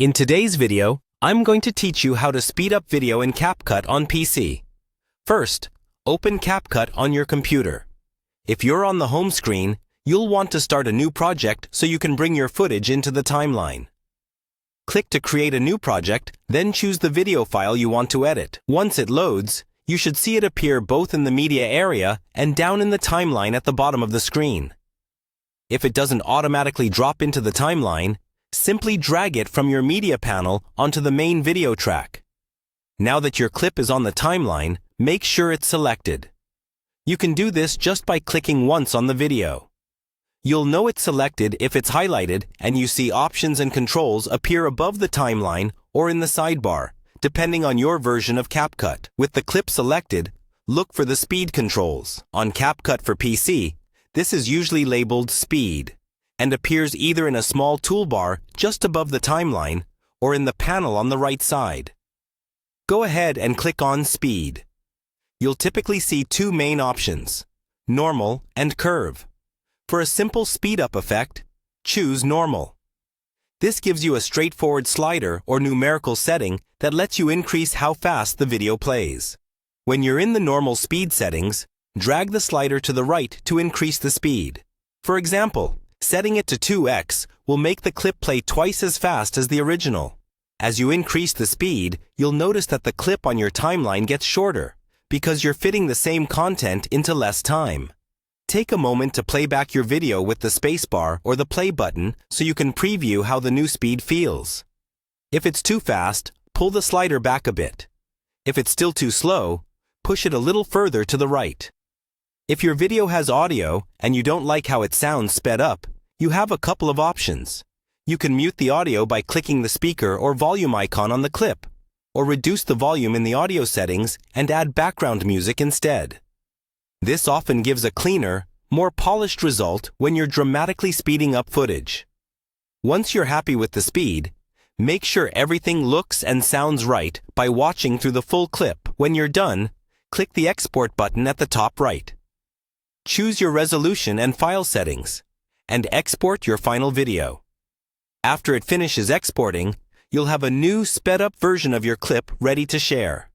In today's video, I'm going to teach you how to speed up video in CapCut on PC. First, open CapCut on your computer. If you're on the home screen, you'll want to start a new project so you can bring your footage into the timeline. Click to create a new project, then choose the video file you want to edit. Once it loads, you should see it appear both in the media area and down in the timeline at the bottom of the screen. If it doesn't automatically drop into the timeline, simply drag it from your media panel onto the main video track. Now that your clip is on the timeline, make sure it's selected. You can do this just by clicking once on the video. You'll know it's selected if it's highlighted and you see options and controls appear above the timeline or in the sidebar, depending on your version of CapCut. With the clip selected, look for the speed controls. On CapCut for PC, this is usually labeled Speed and appears either in a small toolbar just above the timeline or in the panel on the right side. Go ahead and click on Speed. You'll typically see two main options, Normal and Curve. For a simple speed-up effect, choose Normal. This gives you a straightforward slider or numerical setting that lets you increase how fast the video plays. When you're in the normal speed settings, drag the slider to the right to increase the speed. For example, setting it to 2x will make the clip play twice as fast as the original. As you increase the speed, you'll notice that the clip on your timeline gets shorter because you're fitting the same content into less time. Take a moment to play back your video with the spacebar or the play button so you can preview how the new speed feels. If it's too fast, pull the slider back a bit. If it's still too slow, push it a little further to the right. If your video has audio and you don't like how it sounds sped up, you have a couple of options. You can mute the audio by clicking the speaker or volume icon on the clip, or reduce the volume in the audio settings and add background music instead. This often gives a cleaner, more polished result when you're dramatically speeding up footage. Once you're happy with the speed, make sure everything looks and sounds right by watching through the full clip. When you're done, click the Export button at the top right. Choose your resolution and file settings, and export your final video. After it finishes exporting, you'll have a new sped-up version of your clip ready to share.